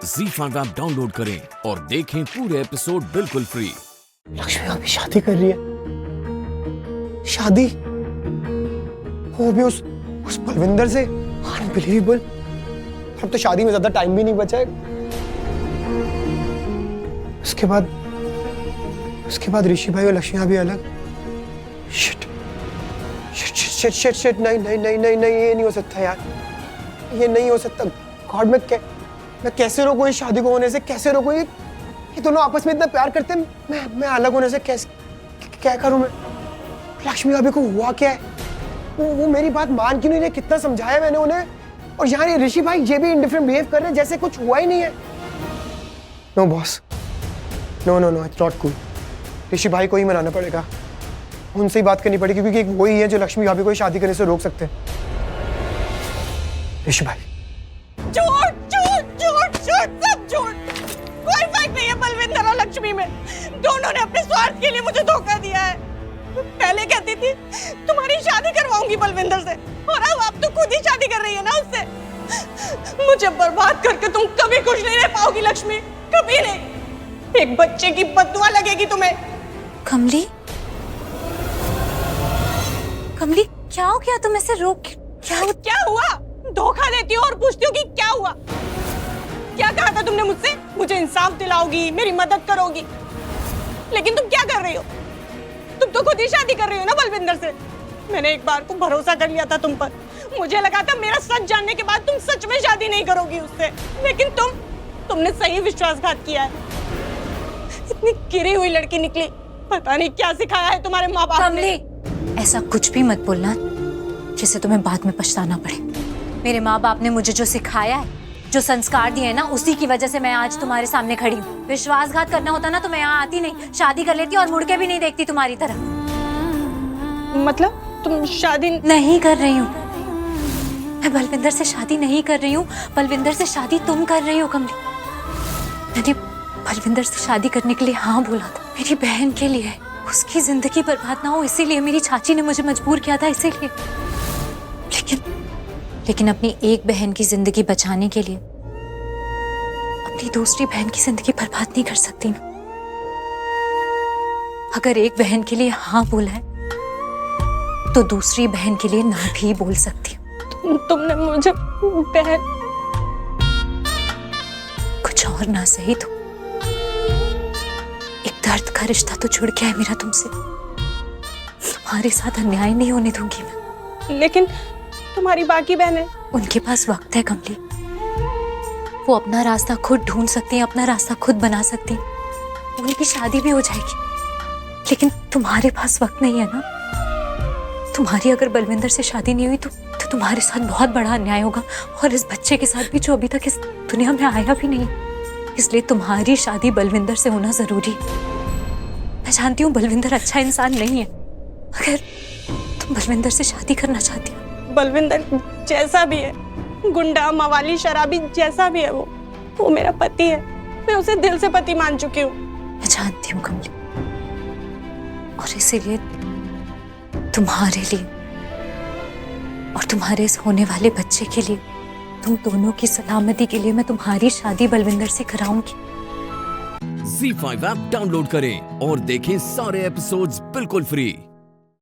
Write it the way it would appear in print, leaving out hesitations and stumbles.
ZEE5 app download करें और देखें पूरे एपिसोड बिल्कुल फ्री। लक्ष्मी अभी शादी कर रही है। शादी वो भी उस बलविंदर से। अनबिलीवेबल। अब तो शादी में ज्यादा टाइम भी नहीं बचा है। उसके बाद ऋषि भाई और लक्ष्मी भाभी अलग। Shit shit shit shit shit नहीं नहीं नहीं नहीं नहीं, ये नहीं हो सकता यार, ये नहीं हो सकता। गॉड, मैं कैसे रोकूं इस शादी को होने से? कैसे रोकूं? ये दोनों आपस में इतना प्यार करते हैं, मैं अलग होने से कैसे क्या करूं मैं? लक्ष्मी भाभी को हुआ क्या है? वो मेरी बात मान क्यों नहीं रहे? कितना समझाया मैंने उन्हें, और यहाँ ये ऋषि भाई ये भी इंडिफरेंट बिहेव कर रहे हैं जैसे कुछ हुआ ही नहीं है। No boss, no no no, it's not cool. Rishi भाई को ही मनाना पड़ेगा, उनसे ही बात करनी पड़ेगी, क्योंकि वही है जो लक्ष्मी भाभी को शादी करने से रोक सकते हैं। ऋषि भाई झूठ झूठ झूठ झूठ, सब झूठ। कोई फर्क नहीं है बलविंदर और लक्ष्मी में। दोनों ने अपने स्वार्थ के लिए मुझे धोखा दिया है। पहले कहती थी तुम्हारी शादी करवाऊंगी बलविंदर से, और अब तो खुद ही शादी कर रही है ना उससे। मुझे बर्बाद करके तुम कभी खुश नहीं रह पाओगी लक्ष्मी, कभी नहीं। एक बच्चे की बददुआ लगेगी तुम्हें। कमली, कमली क्या हो गया? तुम ऐसे रोक क्या हुआ? धोखा देती हो और पूछती हो कि क्या हुआ? क्या कहा था तुमने मुझसे? मुझे इंसाफ दिलाओगी, मेरी मदद करोगी, लेकिन तुम क्या कर रही हो? तुम तो खुद ही शादी कर रही हो ना बलविंदर से। मैंने एक बार को भरोसा कर लिया था तुम पर। मुझे लगा था मेरा सच जानने के बाद तुम सच में शादी नहीं करोगी उससे, लेकिन तुमने सही विश्वासघात किया है। इतनी गिरी हुई लड़की निकली। पता नहीं क्या सिखाया है तुम्हारे माँ बाप ने। कमली, ऐसा कुछ भी मत बोलना जिससे तुम्हें बाद में पछताना पड़े। मेरे माँ बाप ने मुझे जो सिखाया है, जो संस्कार दिए हैं ना, उसी की वजह से मैं आज तुम्हारे सामने खड़ी हूँ। विश्वासघात करना होता ना तो मैं यहाँ आती नहीं, शादी कर लेती और मुड़ के भी नहीं देखती तुम्हारी तरफ। मतलब तुम शादी नहीं कर रही हूँ मैं, बलविंदर से शादी नहीं कर रही हूँ। बलविंदर से शादी तुम कर रही हो कमली। मैंने बलविंदर से शादी करने के लिए हाँ बोला था, मेरी बहन के लिए, उसकी जिंदगी बर्बाद ना हो इसीलिए। मेरी चाची ने मुझे मजबूर किया था इसीलिए। लेकिन अपनी एक बहन की जिंदगी बचाने के लिए अपनी दूसरी बहन की जिंदगी बर्बाद नहीं कर सकती मैं। अगर एक बहन के लिए हाँ बोला है तो दूसरी बहन के लिए ना भी बोल सकती हूँ। तुमने मुझे बहन कुछ और ना सही तो एक दर्द का रिश्ता तो जुड़ गया है मेरा तुमसे। तुम्हारे साथ अन्याय नहीं होने दूंगी मैं। लेकिन तुम्हारी बाकी बहनें, उनके पास वक्त है कमली। वो अपना रास्ता खुद ढूंढ सकती हैं, अपना रास्ता खुद बना सकती हैं। उनकी शादी भी हो जाएगी, लेकिन तुम्हारे पास वक्त नहीं है ना। तुम्हारी अगर बलविंदर से शादी नहीं हुई तो तुम्हारे साथ बहुत बड़ा अन्याय होगा, और इस बच्चे के साथ भी जो अभी तक इस दुनिया में आया भी नहीं। इसलिए तुम्हारी शादी बलविंदर से होना जरूरी है। मैं जानती हूँ बलविंदर अच्छा इंसान नहीं है, अगर तुम बलविंदर से शादी करना चाहती हो। बलविंदर जैसा भी है, गुंडा, मवाली, शराबी जैसा भी है, वो मेरा पति है। मैं उसे दिल से पति मान चुकी हूँ। मैं जानती हूँ कमली, और इसीलिए तुम्हारे लिए और तुम्हारे इस होने वाले बच्चे के लिए, तुम दोनों की सलामती के लिए मैं तुम्हारी शादी बलविंदर से कराऊंगी। ZEE5 ऐप डाउनलोड करें और देखें सारे एपिसोड्स बिल्कुल फ्री।